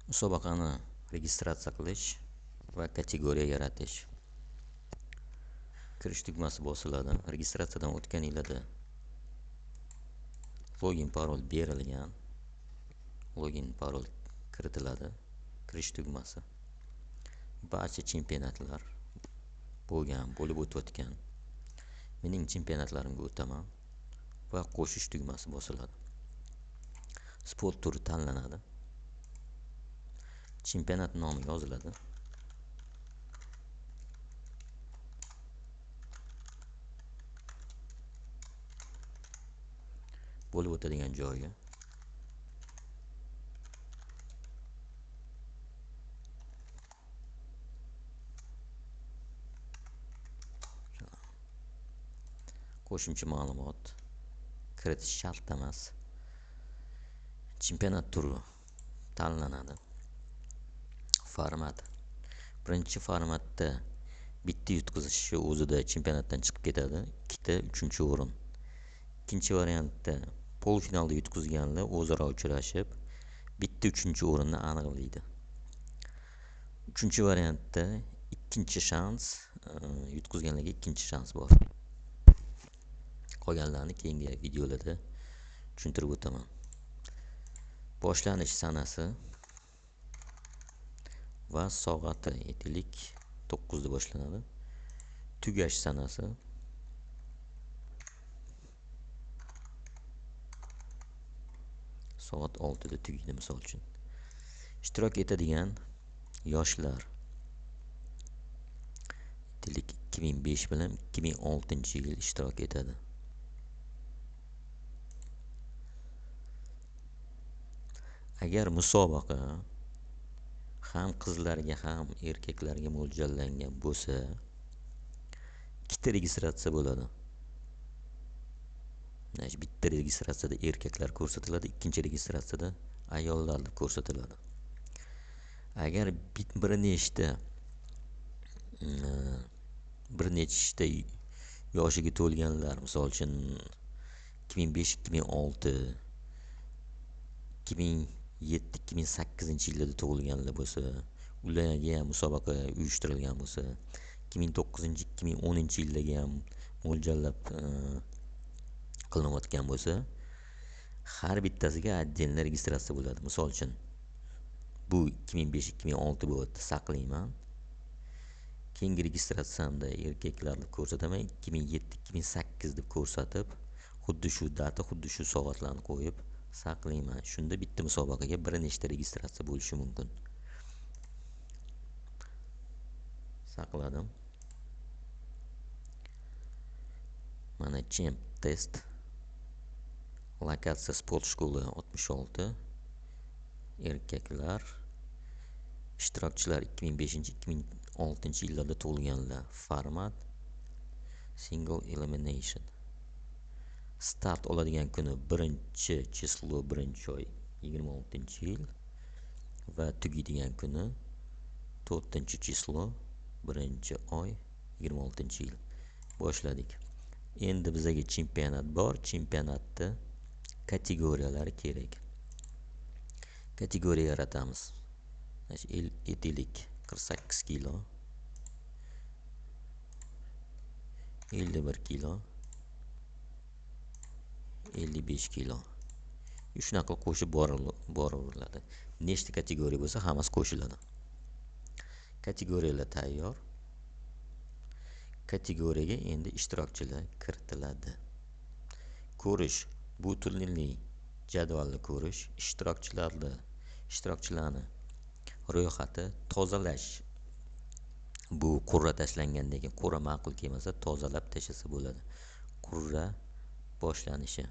Musobaqani registratsiya qilish va kategoriya yaratish. Kirish tugmasi bosiladi. Registratsiyadan o'tganingizda login parol berilgan. Login parol kiritiladi. Kirish tugmasi. Barcha chempionatlar bo'lib o'tayotgan. Mening chempionatlarimga o'taman va qo'shish tugmasi bosiladi. Sport turi tanlanadi. Chempionat nomi yoziladi. Bo'lib o'tadigan joyi. Qo'shimcha ma'lumot kiritish shart emas. Chempionat turi tanlanadi. Format. Birinchi formatda bitta yutqizishi o'zida chempionatdan chiqib ketadi. Ikkita 3-o'rin. Ikkinchi variantda polfinalda yutqizganlar o'zaro uchrashib, bitta 3-o'rinni aniqlaydi. Uchinchi variantda ikkinchi shans, yutqizganlarga ikkinchi shans bor. Qolganlarni keyingi videolarda tushuntirib o'taman. Boshlanish sanasi va soati aytaylik 9 da boshlanadi. Tugash sanasi soat 6 da tugaydi misol uchun. Ishtirok etadigan yoshlar aytaylik 2005 bilan 2006-yil ishtirok etadi. Agar musobaqa ham qizlarga ham erkaklarga mo'ljallangan bo'lsa, ikkita registratsiya bo'ladi. Bitta registratsiyada erkaklar ko'rsatiladi, ikkinchi registratsiyada ayollar ko'rsatiladi. Agar bir nechta yoshiga to'lganlar, misol uchun 2005, 2006, 2007-2008-yillarda tug'ilganlar bo'lsa, ularga ham musobaqa uyushtirilgan bo'lsa, 2009-2010-yillarga ham mo'ljallab qilinayotgan bo'lsa, har bittasiga отдельно registratsiya bo'ladi. Misol uchun bu 2005-2006 bo'ldi, saqlayman. Keyingi registratsiyamda erkaklarni ko'rsataman, 2007-2008 deb ko'rsatib, xuddi shu data, xuddi shu soatlarni qo'yib saqlayman. Shunda bitta musobaqaga bir nechta registratsiya bo'lishi mumkin. Saqladim. Mana Champ test. Lokatsiya sport shkola 66. Erkaklar. Ishtirokchilar 2005-2006-yillarda tug'ilganlar. Format single elimination. Start oladigan kuni 1-chislo 1-oy 26-yil va tugaydigan kuni 4-chislo 1-oy 26-yil. Boshladik. Endi bizga chempionat bor. Chempionatda kategoriyalar kerak. Kategoriya yaratamiz. Aytaylik 48 kilo, 51 kilo, 55 kilo. Shunaqa qo'shib boraveradi. Nechta kategoriya bo'lsa, hammasi qo'shiladi. Kategoriyalar tayyor. Kategoriyaga endi ishtirokchilar kiritiladi. Ko'rish, bu turnirning jadvalni ko'rish, ishtirokchilarni ro'yxati, tozalash. Bu qurra tashlangandan keyin qurra ma'qul kelmasa tozalab tashlasa bo'ladi. Qurra boshlanishi